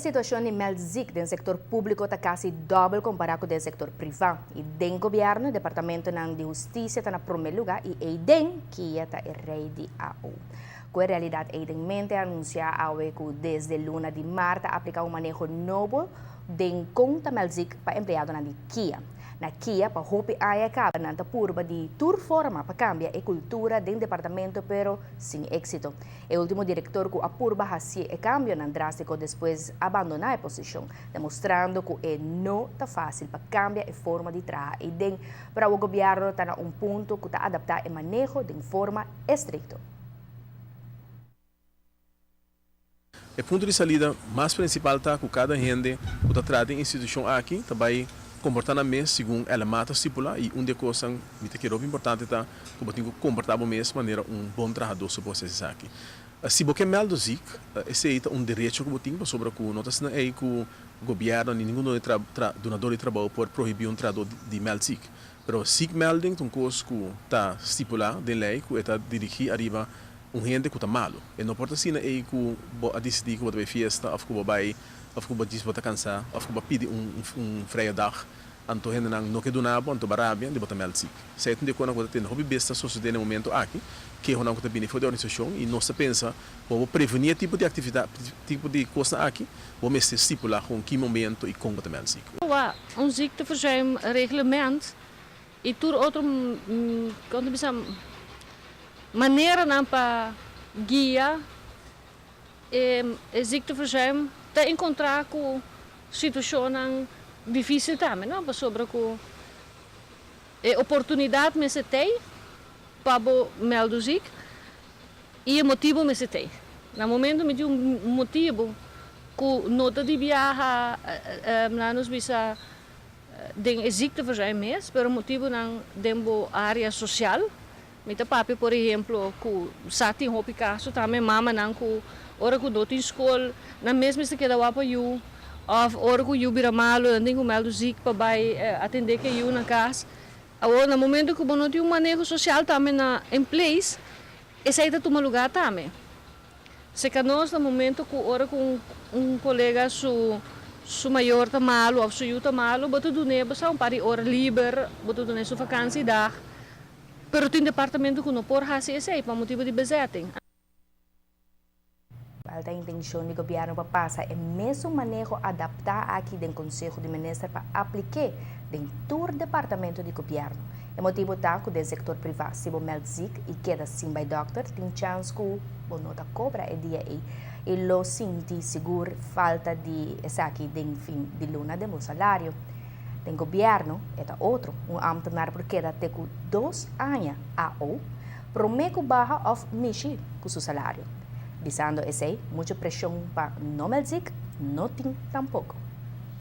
situação de Melzik do setor público está quase dobro comparado com o setor privado. E do governo, o Departamento de Justiça está no primeiro lugar e Eiden, que está o rei de AU. Com a realidade, Eiden mente anuncia que desde luna de março aplica um manejo novo de conta Melzik para empregado na Kia. Na Kia, para Hopi Aya Caba, na Purba de tur forma para cambiar a cultura do departamento, pero sem êxito. O último diretor que a Purba fazia o cambio na drástico depois abandonar a posição, demonstrando que não está fácil para cambiar a forma de trabalhar. E para o governo está em ponto que está adaptar o manejo de forma estricta. O ponto de saída mais principal está que cada gente que está tratando a instituição aqui também comportar mesmo segundo ela mata estipula e uma coisa que é importante está que tem que comportar da mesma maneira bom trabalhador suposto ser aqui. Se você melda zic, esse é direito que você tem sobre o notas não é que o governo nem nenhum donador de trabalho pode proibir trabalhador de meld zic. Mas zic melding é coisa que está estipulado de lei que está dirigida arriba gente que está malo. E não importa se é que a decidir que você vai festa, ou que você vai of kuba diz bota cansar, of kuba pidi freie dag, anto hende não que do nabo, anto barabia, de bota melzik. Se é tudo quando você tem hobby besta sociedade no momento aqui, que é onde você bem foi da organização e nós pensa, vou prevenir tipo de atividade, tipo de coisa aqui, vou me estipular com que momento e como bota melzik. Ziekteverzuim reglement e tur outro quando bisa maneira não para guia ziekteverzuim te encontrar com situação difícil também, não? Sobre com a oportunidade que se tem para melder ziek e o motivo que se tem. No momento me deu motivo que nota de viajar, nós bisa den ziekteverzuim mesmo, pero motivo não dentro área social. Met papi, por exemplo, que sati em hopi caso também mama não que ora que dou em escola, na mesma se queda lá para eu, ou ora que eu vira malo, andei com mel do zic para vai atender que eu na casa. Agora, no momento que eu não tenho manejo social também na em place, esse aí está tomando lugar também. Se que nós no momento que ora com colega su maior está malo, ou su eu está malo, boto do neba só para hora livre, boto do neba su vacância dar. Pero tem departamento que não pode fazer isso aí, para motivo de bezetting. A intenção do governo para passar é mesmo manejo adaptar aqui do Conselho de Ministros para aplicar em todo o departamento de governo. É motivo tá que o setor privado, se o melzik e queda sim by doctor, tem chance que o nota cobra é dia aí. E lo sinti seguro falta de essa aqui de fim de luna de meu salário. O governo é outro, ambtenaar por queda até com 2 anos ou prometo barra of mexer com seu salário. Visando esse, muita pressão para não melzik, não tem tampouco.